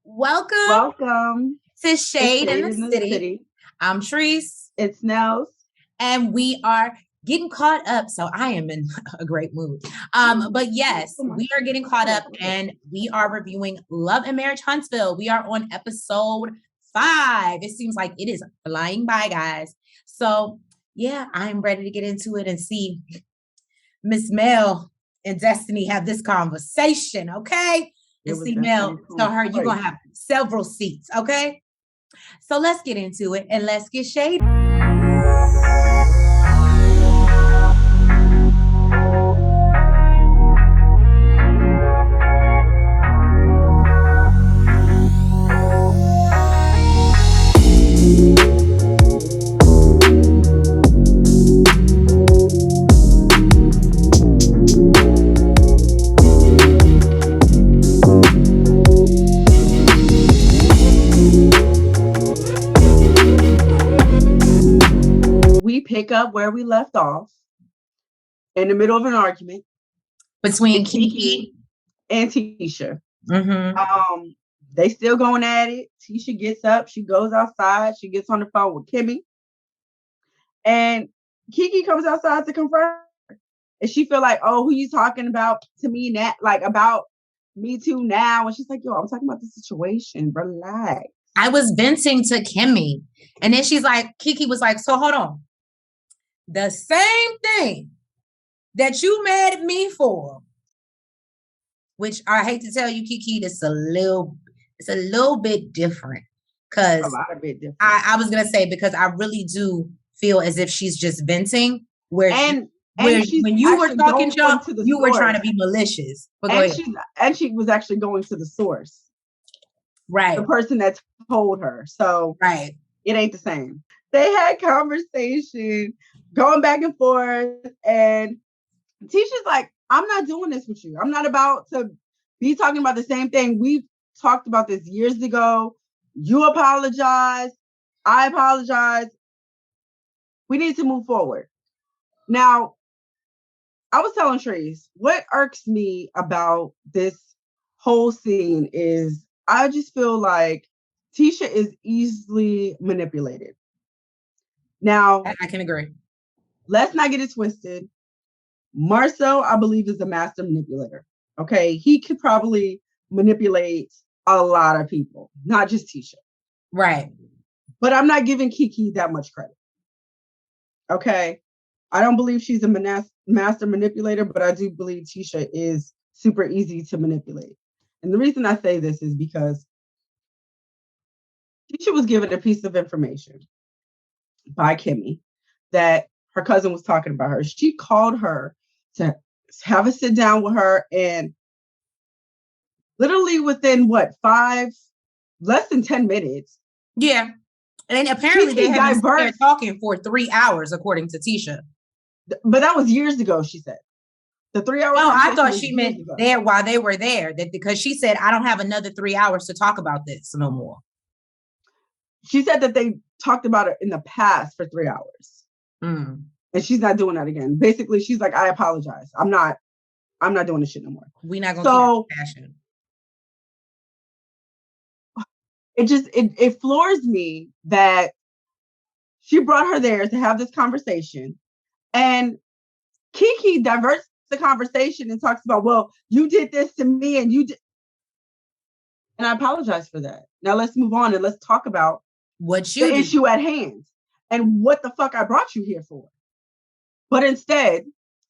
Welcome Welcome to to Shade in Shade the in the City. City. I'm Treese, It's Nels. and we are getting caught up. So I am in a great mood. But yes, we are getting caught up, and we are reviewing Love and Marriage Huntsville. We are on episode 5. It seems like it is flying by, guys. So yeah, I'm ready to get into it and see Miss Mel and Destinee have this conversation, okay? And see Mel tell her you're gonna have several seats, okay? So let's get into it and let's get shady. We pick up where we left off in the middle of an argument Between Kiki and Tisha. Mm-hmm. They still going at it. Tisha gets up, she goes outside, she gets on the phone with Kimmy, and Kiki comes outside to confront her. And she feel like, oh, who you talking about to me now? Like about me too now? And she's like, yo, I'm talking about the situation. Relax. I was venting to Kimmy, and then she's like, Kiki was like, so hold on. The same thing that you mad at me for, which I hate to tell you, Kiki, it's a little bit different. Because a lot of bit different. I was gonna say, because I really do feel as if she's just venting. When you were talking, Joe, you were trying to be malicious. But and she was actually going to the source. Right. The person that told her. So right. It ain't the same. They had conversation going back and forth, and Tisha's like, I'm not doing this with you. I'm not about to be talking about the same thing. We've talked about this years ago. You apologize. I apologize. We need to move forward. Now, I was telling Treese, what irks me about this whole scene is I just feel like Tisha is easily manipulated. Now, I can agree. Let's not get it twisted. Marcel, I believe, is a master manipulator. Okay. He could probably manipulate a lot of people, not just Tisha. Right. But I'm not giving Kiki that much credit. Okay. I don't believe she's a master manipulator, but I do believe Tisha is super easy to manipulate. And the reason I say this is because Tisha was given a piece of information by Kimmy that her cousin was talking about her. She called her to have a sit down with her, and literally within less than 10 minutes. Yeah. And apparently they have been talking for 3 hours, according to Tisha. But that was years ago, she said. The 3 hours. No, I thought she meant there while they were there, that because she said, I don't have another 3 hours to talk about this no more. She said that they talked about it in the past for 3 hours. Mm. And she's not doing that again. Basically, she's like, I apologize. I'm not doing this shit no more. We're not gonna keep passion. It floors me that she brought her there to have this conversation, and Kiki diverts the conversation and talks about, well, you did this to me and you did. And I apologize for that. Now let's move on and let's talk about the issue at hand and what the fuck I brought you here for. But instead,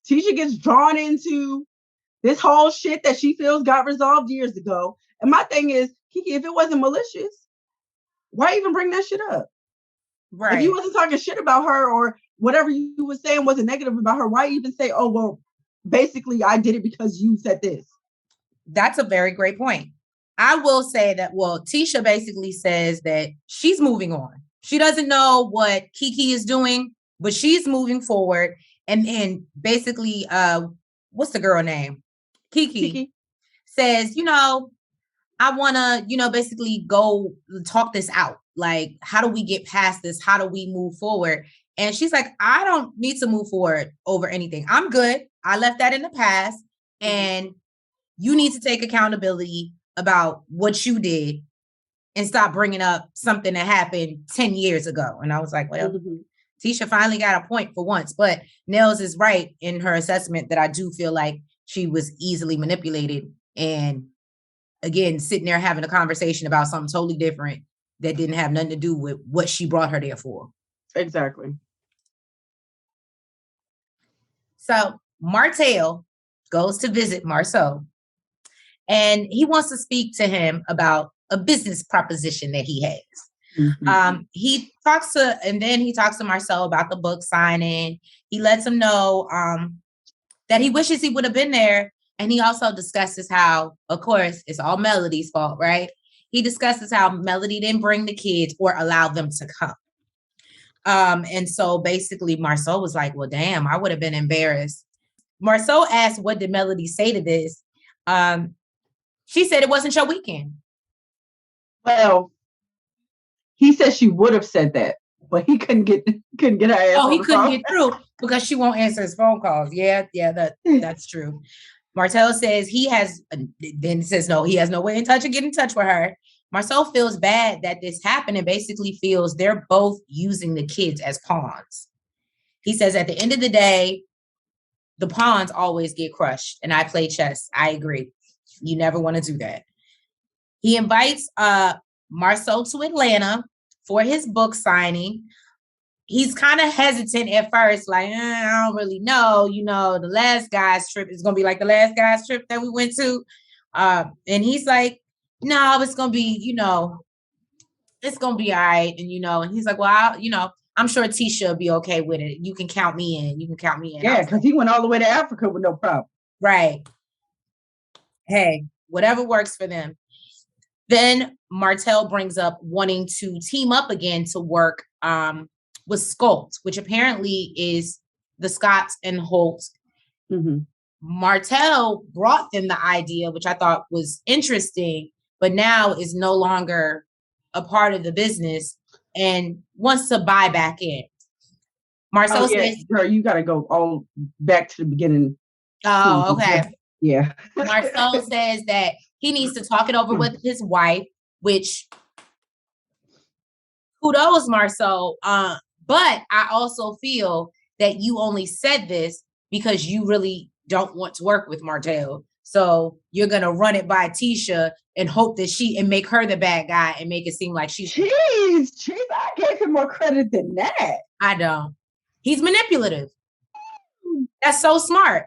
Tisha gets drawn into this whole shit that she feels got resolved years ago. And my thing is, Kiki, if it wasn't malicious, why even bring that shit up? Right. If you wasn't talking shit about her or whatever you were saying wasn't negative about her, why even say, oh, well, basically I did it because you said this? That's a very great point. I will say that, Tisha basically says that she's moving on. She doesn't know what Kiki is doing, but she's moving forward. And then basically, what's the girl name? Kiki says, I want to, basically go talk this out. Like, how do we get past this? How do we move forward? And she's like, I don't need to move forward over anything. I'm good. I left that in the past. And you need to take accountability about what you did and stop bringing up something that happened 10 years ago. And I was like, well, Tisha finally got a point for once. But Nels is right in her assessment that I do feel like she was easily manipulated. And again, sitting there having a conversation about something totally different that didn't have nothing to do with what she brought her there for. Exactly. So Martel goes to visit Marceau, and he wants to speak to him about a business proposition that he has. He talks to Marceau about the book signing. He lets him know that he wishes he would have been there. And he also discusses how, of course, it's all Melody's fault, right? He discusses how Melody didn't bring the kids or allow them to come. And so basically Marceau was like, well, damn, I would have been embarrassed. Marceau asked, what did Melody say to this? She said it wasn't your weekend. Well, he said she would have said that, but he couldn't get her ass. Oh, he couldn't get through because she won't answer his phone calls. Yeah, that's true. Martel says he has no way in touch to get in touch with her. Marceau feels bad that this happened and basically feels they're both using the kids as pawns. He says at the end of the day, the pawns always get crushed. And I play chess. I agree. You never want to do that. He invites Marceau to Atlanta for his book signing. He's kind of hesitant at first, like, I don't really know. The last guy's trip is going to be like the last guy's trip that we went to. And he's like, no, it's going to be, it's going to be all right. And he's like, well, I'm sure Tisha will be okay with it. You can count me in. Yeah, because he went all the way to Africa with no problem. Right. Hey, whatever works for them. Then Martel brings up wanting to team up again to work with Scholt, which apparently is the Scotts and Holt. Martel brought them the idea, which I thought was interesting, but now is no longer a part of the business and wants to buy back in. Marcel says, girl, you got to go all back to the beginning. Oh, okay. Yeah. Marcel says that he needs to talk it over with his wife, which kudos, Marcel. But I also feel that you only said this because you really don't want to work with Martel. So you're going to run it by Tisha and hope that and make her the bad guy and make it seem like she's... Jeez, I gave him more credit than that. I don't. He's manipulative. That's so smart.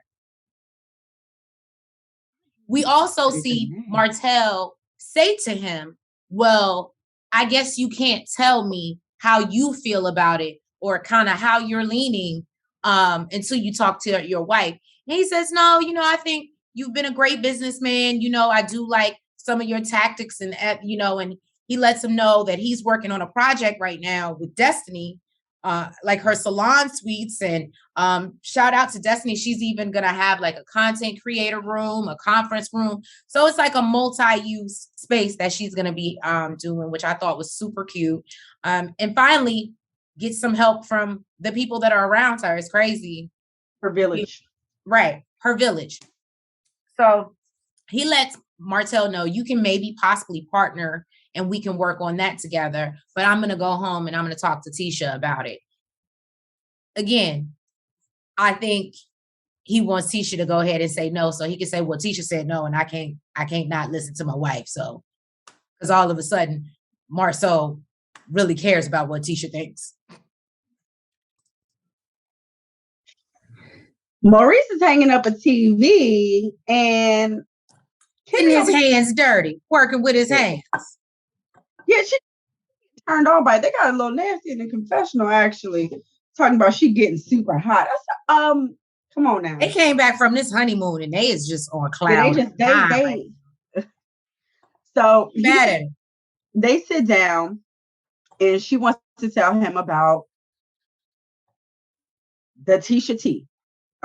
We also see Martel say to him, well, I guess you can't tell me how you feel about it or kind of how you're leaning until you talk to your wife. And he says, no, I think you've been a great businessman. I do like some of your tactics and he lets him know that he's working on a project right now with Destinee, like her salon suites, and shout out to Destinee. She's even going to have like a content creator room, a conference room. So it's like a multi-use space that she's going to be doing, which I thought was super cute. And finally, get some help from the people that are around her. It's crazy. Her village. Right. Her village. So he lets Martel know you can maybe possibly partner and we can work on that together. But I'm going to go home and I'm going to talk to Tisha about it. Again, I think he wants Tisha to go ahead and say no. So he can say, well, Tisha said no, and I can't not listen to my wife. So, because all of a sudden, Marceau really cares about what Tisha thinks. Maurice is hanging up a TV and getting his hands dirty, working with his hands. Yeah, she turned on by it. They got a little nasty in the confessional, actually, talking about she getting super hot. I said, come on now. They came back from this honeymoon and they is just on cloud. So they sit down and she wants to tell him about the Tisha T.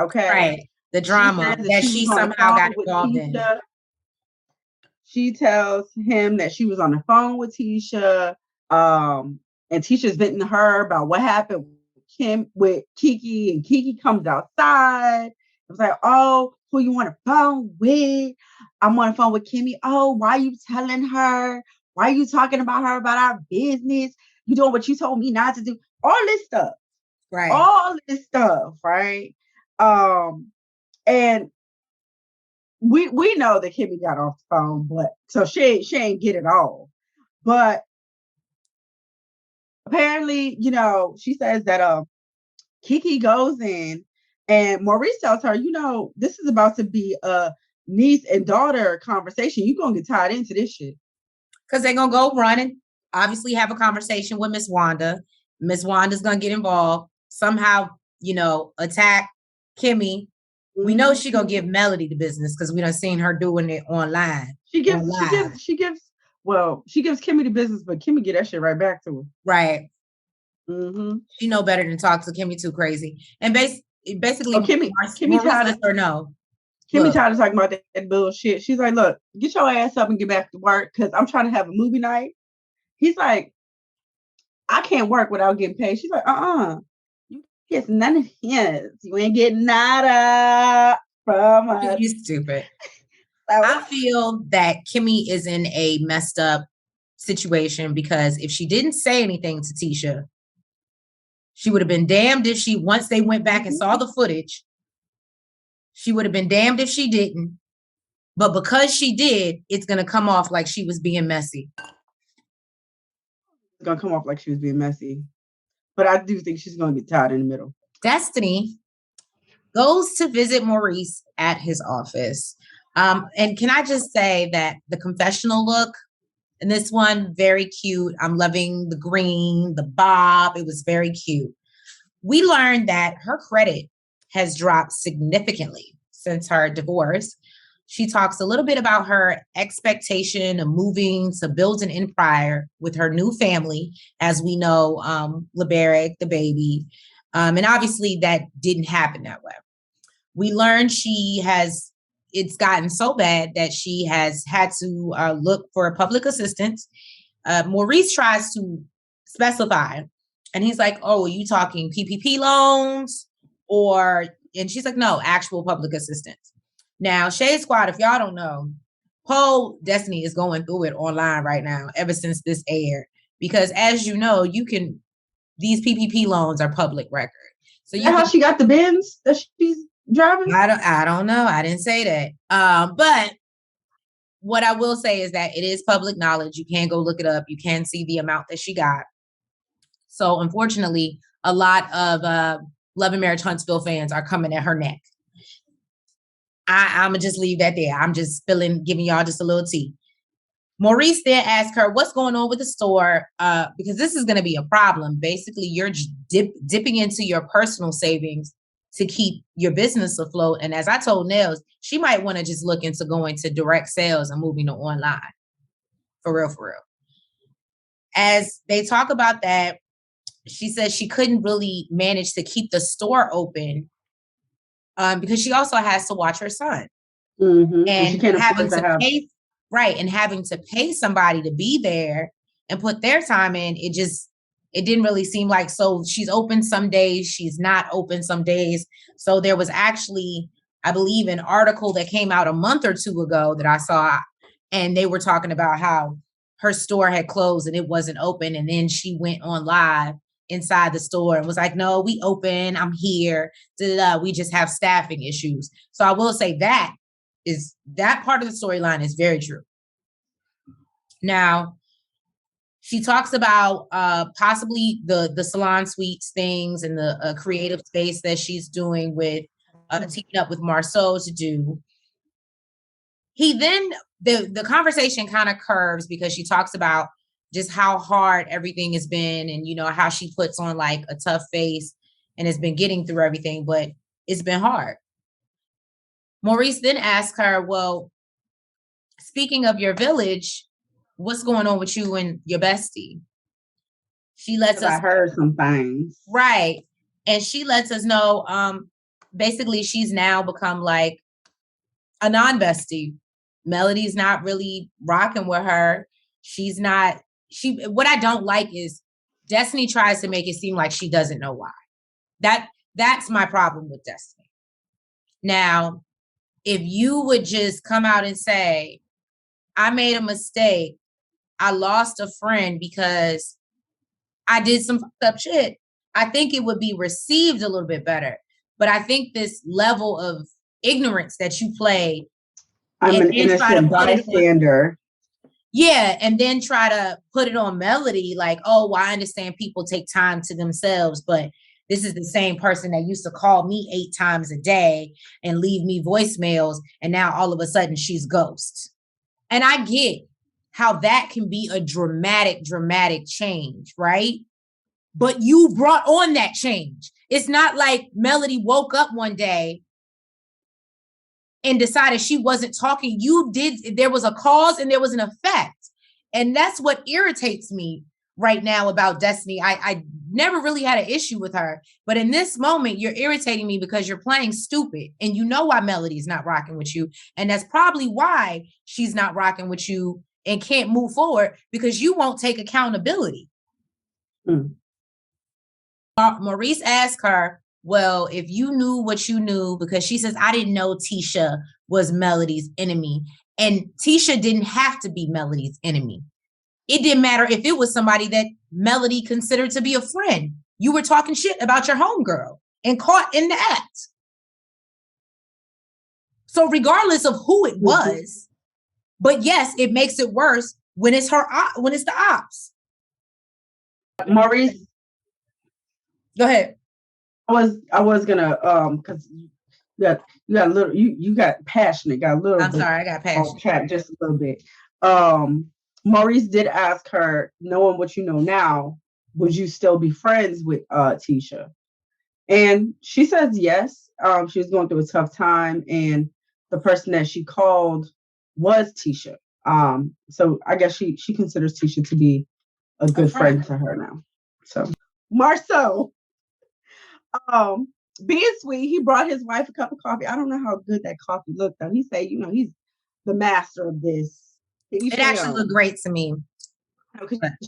Okay. Right. The drama that she somehow got involved in. She tells him that she was on the phone with Tisha. And Tisha's venting to her about what happened with Kiki, and Kiki comes outside. It was like, oh, who you on the phone with? I'm on the phone with Kimmy. Oh, why are you telling her? Why are you talking about her, about our business? You doing what you told me not to do. All this stuff. Right. All this stuff, right? And we know that Kimmy got off the phone, but so she ain't get it all. But apparently, she says that Kiki goes in and Maurice tells her, this is about to be a niece and daughter conversation. You're gonna get tied into this shit. Because they're gonna go run and obviously have a conversation with Miss Wanda. Miss Wanda's gonna get involved, somehow, attack Kimmy. We know she gonna give Melody the business because we done seen her doing it online. She gives Kimmy the business, but Kimmy get that shit right back to her. Right. Mm-hmm. She know better than talk to Kimmy too crazy. And basically, Kimmy tired of know. Kimmy tired of talking about that bullshit. She's like, look, get your ass up and get back to work because I'm trying to have a movie night. He's like, I can't work without getting paid. She's like, you get none of his. You ain't getting nada from us. You stupid. I feel that Kimmy is in a messed up situation because if she didn't say anything to Tisha, she would have been damned if once they went back and saw the footage, she would have been damned if she didn't. But because she did, it's going to come off like she was being messy. It's going to come off like she was being messy. But I do think she's going to get tied in the middle. Destinee goes to visit Maurice at his office. And can I just say that the confessional look in this one, very cute. I'm loving the green, the bob. It was very cute. We learned that her credit has dropped significantly since her divorce. She talks a little bit about her expectation of moving to build an empire with her new family, as we know, LeBeric, the baby. And obviously that didn't happen that way. We learned it's gotten so bad that she has had to look for public assistance. Maurice tries to specify, and he's like, oh, are you talking PPP loans? And she's like, no, actual public assistance. Now, Shade Squad, if y'all don't know, Destinee is going through it online right now, ever since this aired. Because as you know, these PPP loans are public record. So how she got the Benz that she's driving? I don't know. I didn't say that. But what I will say is that it is public knowledge. You can go look it up. You can see the amount that she got. So unfortunately, a lot of Love and Marriage Huntsville fans are coming at her neck. I'm going to just leave that there. I'm just giving y'all just a little tea. Maurice then asked her, what's going on with the store? Because this is going to be a problem. Basically, you're dipping into your personal savings to keep your business afloat. And as I told Nels, she might want to just look into going to direct sales and moving to online. For real, for real. As they talk about that, she says she couldn't really manage to keep the store open because she also has to watch her son. Mm-hmm. And having to pay somebody to be there and put their time in, it didn't really seem like. So she's open some days, she's not open some days. So there was actually, I believe, an article that came out a month or two ago that I saw, and they were talking about how her store had closed and it wasn't open. And then she went on live inside the store and was like, no, we open, I'm here. We just have staffing issues. So I will say that part of the storyline is very true. Now, she talks about possibly the salon suites things and the creative space that she's doing with teaming up with Marceau to do. The conversation kind of curves because she talks about just how hard everything has been and, how she puts on like a tough face and has been getting through everything, but it's been hard. Maurice then asks her, well, speaking of your village, what's going on with you and your bestie? She lets us. I heard some things. Right. And she lets us know, basically she's now become like a non-bestie. Melody's not really rocking with her. What I don't like is Destinee tries to make it seem like she doesn't know why. That's my problem with Destinee. Now, if you would just come out and say, I made a mistake, I lost a friend because I did some fucked up shit, I think it would be received a little bit better. But I think this level of ignorance that you play, I'm and an then try to innocent put it on, bystander. yeah, and then try to put it on Melody, like, oh, well, I understand people take time to themselves, but this is the same person that used to call me 8 times a day and leave me voicemails, and now all of a sudden she's ghost. And I get how that can be a dramatic change, right? But you brought on that change. It's not like Melody woke up one day and decided she wasn't talking. You did. There was a cause and there was an effect. And that's what irritates me right now about Destinee. I never really had an issue with her. But in this moment, you're irritating me because you're playing stupid. And you know why Melody's not rocking with you. And that's probably why she's not rocking with you and can't move forward, because you won't take accountability. Maurice asked her, well, if you knew what you knew, because she says, I didn't know Tisha was Melody's enemy. And Tisha didn't have to be Melody's enemy. It didn't matter if it was somebody that Melody considered to be a friend. You were talking shit about your homegirl and caught in the act. So regardless of who it was, but yes, it makes it worse when it's when it's the ops. Maurice, go ahead. I was gonna because you got a little, you got passionate, got a little. I'm sorry, I got passionate. Track just a little bit. Maurice did ask her, knowing what you know now, would you still be friends with Tisha? And she says yes. She was going through a tough time, and the person that she called was Tisha. So I guess she considers Tisha to be a good friend to her now. So Marcel, being sweet, he brought his wife a cup of coffee. I don't know how good that coffee looked though. He said, he's the master of this. It actually looked great to me.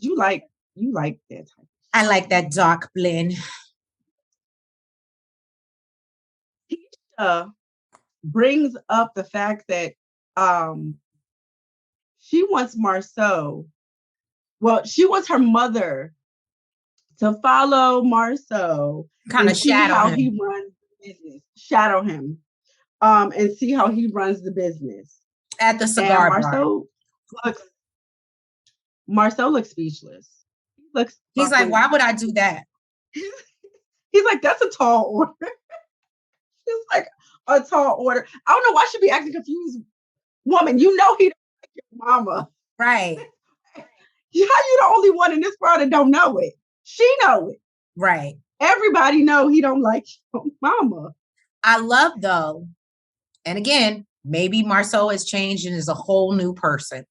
You like that type. I like that dark blend. Tisha brings up the fact that she wants Marceau. Well, she wants her mother to follow Marceau, kind of shadow how him. He runs the business, shadow him, and see how he runs the business at the cigar bar. Marceau looks speechless. He's like, why would I do that? He's like, that's a tall order. It's like a tall order. I don't know why she'd be acting confused. Woman, he don't like your mama. Right. How you the only one in this world that don't know it? She know it. Right. Everybody know he don't like your mama. I love though, and again, maybe Marceau has changed and is a whole new person.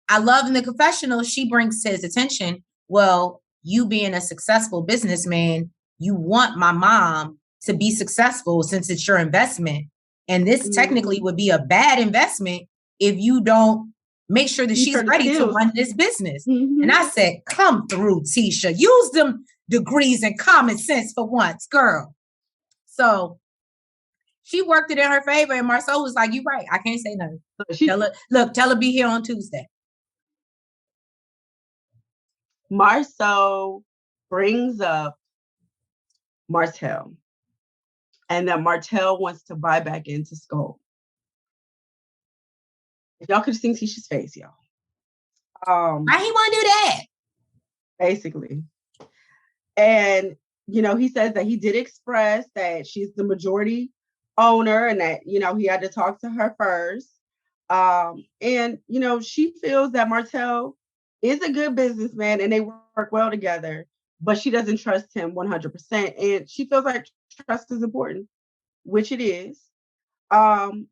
I love in the confessional, she brings to his attention, well, you being a successful businessman, you want my mom to be successful since it's your investment. And this technically would be a bad investment if you don't make sure that she's ready to run this business. And I said, come through, Tisha. Use them degrees and common sense for once, girl. So she worked it in her favor, and Marceau was like, you're right. I can't say nothing. Tell her be here on Tuesday. Marceau brings up Martel, and that Martel wants to buy back into Scholt. If y'all could have seen Tisha's face, y'all. Why he want to do that? Basically. And, he says that he did express that she's the majority owner and that, he had to talk to her first. And, she feels that Martel is a good businessman and they work well together, but she doesn't trust him 100%. And she feels like trust is important, which it is. And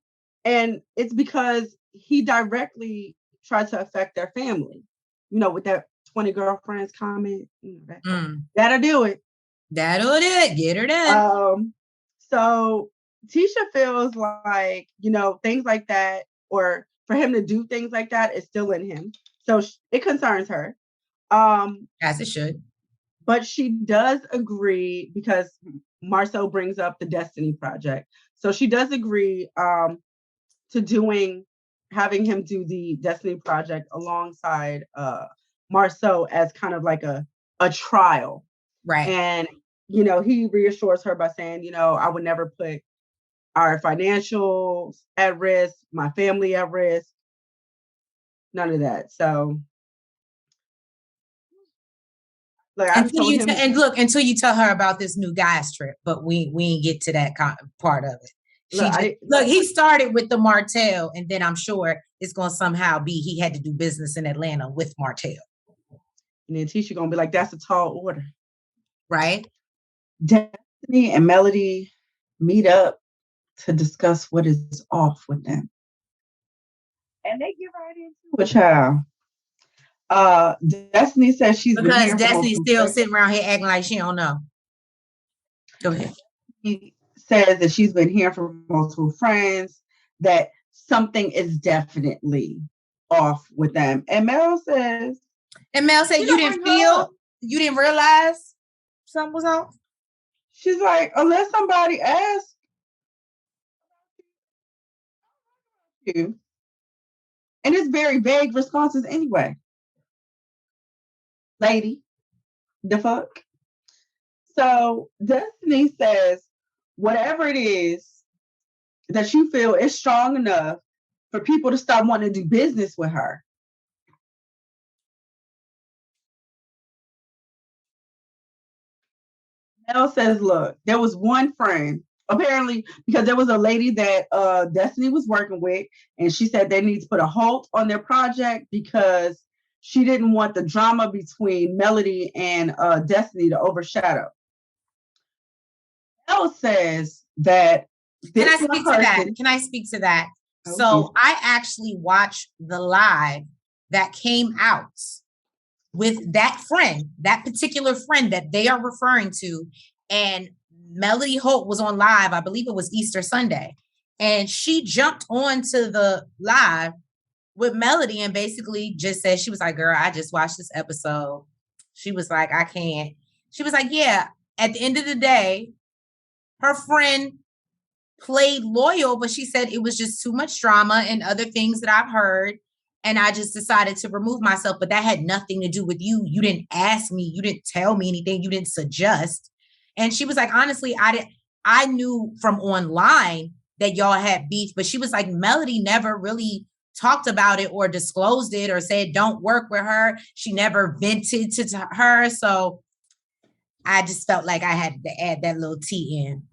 it's because he directly tried to affect their family, with that 20 girlfriends comment. That'll do it. That'll do it. Get her done. So Tisha feels like, things like that, or for him to do things like that is still in him. So it concerns her. As it should. But she does agree because Marceau brings up the Destinee project. So she does agree to doing having him do the Destinee project alongside Marceau as kind of like a trial. Right. And, he reassures her by saying, I would never put our financials at risk, my family at risk, none of that. So, like, until you tell her about this new guys trip, but we ain't get to that part of it. He started with the Martel, and then I'm sure it's going to somehow be he had to do business in Atlanta with Martel. And then Tisha going to be like, that's a tall order. Right? Destinee and Melody meet up to discuss what is off with them. And they get right into it, child. Destinee says she's because Destinee's still sitting around here acting like she don't know. Go ahead. He says that she's been hearing from multiple friends that something is definitely off with them. And Mel says you didn't realize something was off? She's like, unless somebody asks you. And it's very vague responses anyway. Lady, the fuck? So Destinee says, whatever it is that you feel is strong enough for people to stop wanting to do business with her. Mel says, look, there was one friend, apparently, because there was a lady that Destinee was working with, and she said they need to put a halt on their project because she didn't want the drama between Melody and Destinee to overshadow. Mel says that Can I speak to that? Okay. So I actually watched the live that came out with that particular friend that they are referring to. And Melody Holt was on live. I believe it was Easter Sunday. And she jumped onto the live with Melody and basically just said, she was like, girl, I just watched this episode. She was like, I can't. She was like, yeah, at the end of the day, her friend played loyal, but she said it was just too much drama and other things that I've heard. And I just decided to remove myself, but that had nothing to do with you. You didn't ask me. You didn't tell me anything. You didn't suggest. And she was like, honestly, I knew from online that y'all had beef, but she was like, Melody never really talked about it or disclosed it or said, don't work with her. She never vented to her. So I just felt like I had to add that little T in.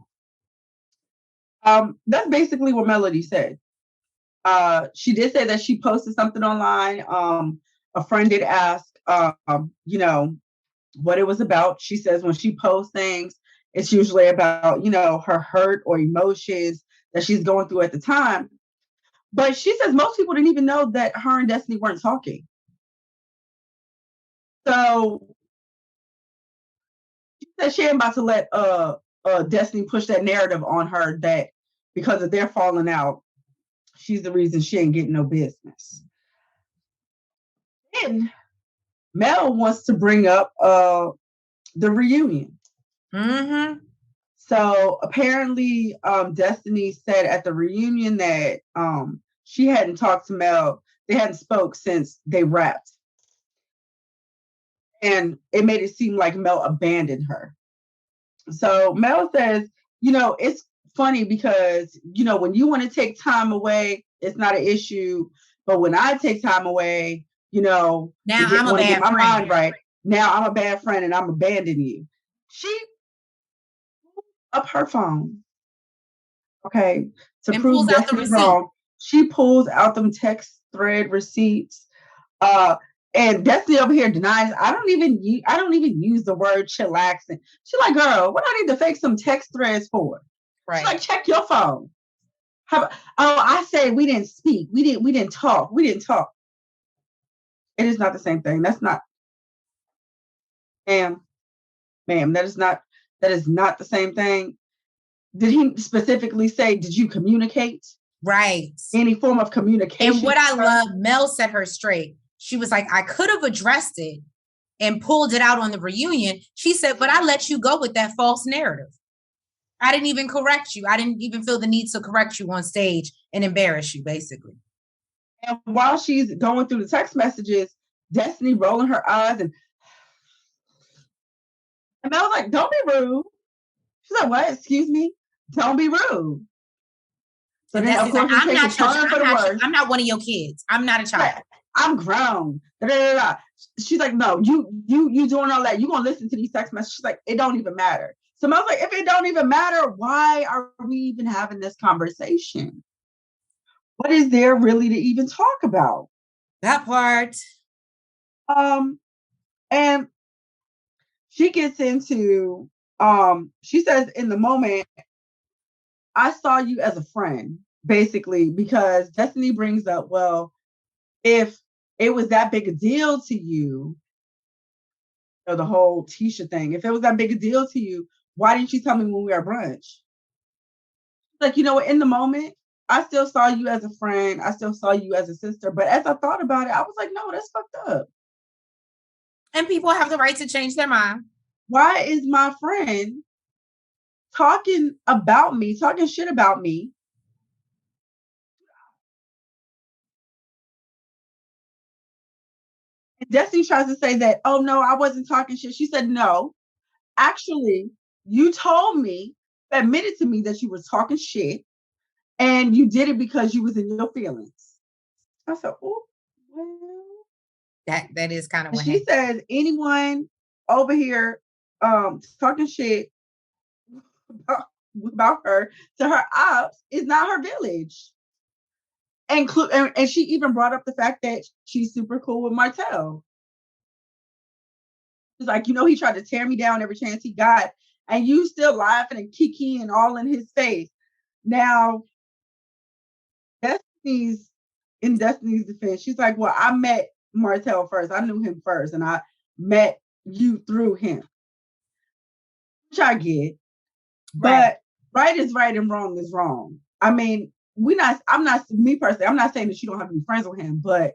That's basically what Melody said. She did say that she posted something online. A friend did ask, what it was about. She says when she posts things, it's usually about, her hurt or emotions that she's going through at the time. But she says most people didn't even know that her and Destinee weren't talking. So she said she ain't about to let Destinee push that narrative on her that because of their falling out, she's the reason she ain't getting no business. Then Mel wants to bring up the reunion. Mm-hmm. So apparently Destinee said at the reunion that she hadn't talked to Mel. They hadn't spoke since they wrapped. And it made it seem like Mel abandoned her. So Mel says, it's funny because, when you want to take time away, it's not an issue. But when I take time away, now I'm a bad friend. Mind right. Now I'm a bad friend and I'm abandoning you. She pulled up her phone. Okay. To and prove Destinee wrong. She pulls out them text thread receipts. And Destinee over here denies. I don't even use the word chillaxing. She's like, girl, what I need to fake some text threads for? Right. She's like, check your phone. I said we didn't speak. We didn't talk. It is not the same thing. That's not, ma'am, that is not the same thing. Did he specifically say, did you communicate? Right. Any form of communication? And what I love, Mel set her straight. She was like, I could have addressed it and pulled it out on the reunion. She said, but I let you go with that false narrative. I didn't even correct you. I didn't even feel the need to correct you on stage and embarrass you, basically. And while she's going through the text messages, Destinee rolling her eyes and I was like, don't be rude. She's like, what? Excuse me? Don't be rude. So then, of course, like, it takes a turn for the worse. I'm not one of your kids. I'm not a child. Yeah, I'm grown. Da, da, da, da. She's like, no, you doing all that. You gonna listen to these text messages? She's like, it don't even matter. So I was like, if it don't even matter, why are we even having this conversation? What is there really to even talk about? That part. And she gets into, she says in the moment, I saw you as a friend, basically, because Destinee brings up, well, if it was that big a deal to you, or the whole Tisha thing, if it was that big a deal to you, why didn't you tell me when we were at brunch? Like, you know, in the moment, I still saw you as a friend. I still saw you as a sister. But as I thought about it, I was like, no, that's fucked up. And people have the right to change their mind. Why is my friend talking about me, talking shit about me? And Destinee tries to say that, oh, no, I wasn't talking shit. She said, no, actually, you told me, admitted to me that you were talking shit and you did it because you was in your feelings. I said, oh, well. That is kind of what she says, anyone over here talking shit about her to her ops is not her village. And she even brought up the fact that she's super cool with Martel. It's like, you know, he tried to tear me down every chance he got, and you still laughing and kikiing all in his face. Now, Destinee's defense, she's like, well, I met Martel first. I knew him first, and I met you through him. Which I get. But right is right and wrong is wrong. I mean, I'm not saying that you don't have to be friends with him, but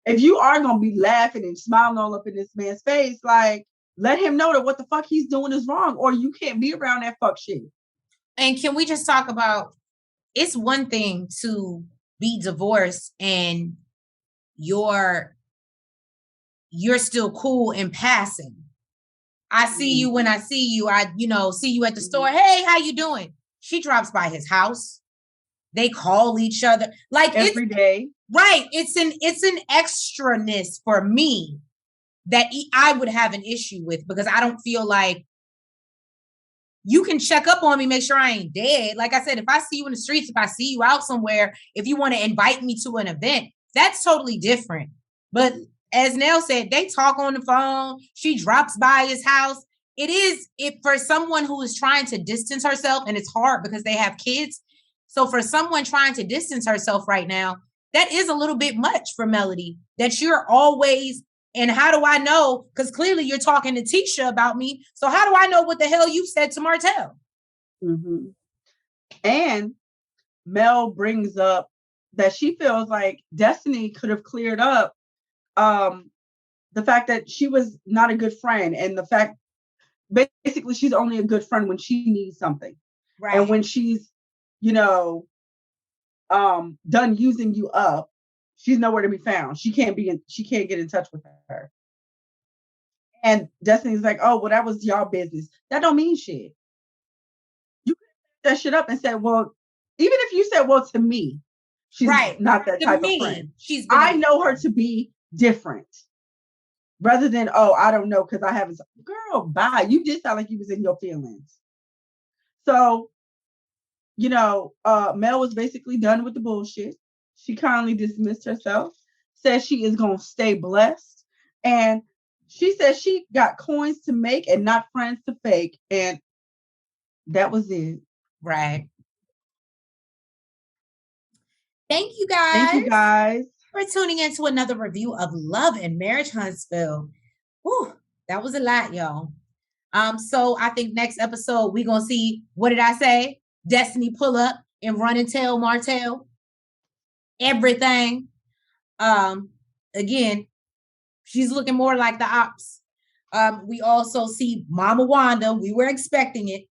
if you are gonna be laughing and smiling all up in this man's face, like, let him know that what the fuck he's doing is wrong, or you can't be around that fuck shit. And can we just talk about, it's one thing to be divorced and you're still cool in passing. I see you when I see you. I, see you at the store. Hey, how you doing? She drops by his house. They call each other like every day. Right. It's an extraness for me that I would have an issue with, because I don't feel like you can check up on me, make sure I ain't dead. Like I said, if I see you in the streets, if I see you out somewhere, if you want to invite me to an event, that's totally different. But as Nell said, they talk on the phone. She drops by his house. It for someone who is trying to distance herself, and it's hard because they have kids. So for someone trying to distance herself right now, that is a little bit much for Melody, that you're always, and how do I know? Because clearly you're talking to Tisha about me. So how do I know what the hell you said to Martel? Mm-hmm. And Mel brings up that she feels like Destinee could have cleared up the fact that she was not a good friend, and the fact basically she's only a good friend when she needs something. Right. And when she's, done using you up, she's nowhere to be found. She can't get in touch with her. And Destiny's like, oh, well, that was y'all business. That don't mean shit. You can set that shit up and say, well, even if you said, well, to me, she's not that type of friend. I know her to be different. Rather than, oh, I don't know because I haven't. Girl, bye. You did sound like you was in your feelings. So, Mel was basically done with the bullshit. She kindly dismissed herself, says she is going to stay blessed. And she says she got coins to make and not friends to fake. And that was it. Right. Thank you guys for tuning in to another review of Love and Marriage Huntsville. Whew, that was a lot, y'all. So I think next episode we're gonna see, what did I say? Destinee pull up and run and tell Martel everything. Again, she's looking more like the ops. We also see Mama Wanda. We were expecting it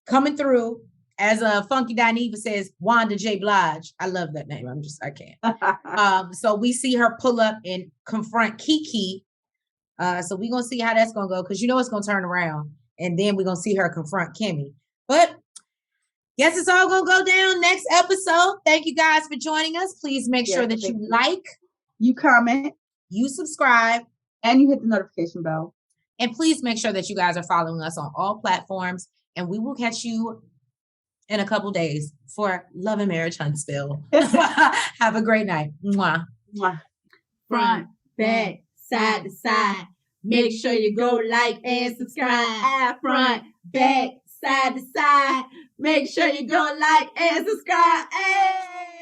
coming through, as a Funky Dineva says, Wanda J. Blige. I love that name. I can't. So we see her pull up and confront Kiki. So we're gonna see how that's gonna go, because you know it's gonna turn around, and then we're gonna see her confront Kimmy. But guess it's all gonna go down next episode. Thank you guys for joining us. Please make sure that you like, you comment, you subscribe, and you hit the notification bell. And please make sure that you guys are following us on all platforms. And we will catch you in a couple days for Love and Marriage Huntsville. Have a great night. Mwah. Mwah. Front, back, side to side. Make sure you go like and subscribe. Front, back, side to side. Make sure you go like and subscribe. Hey!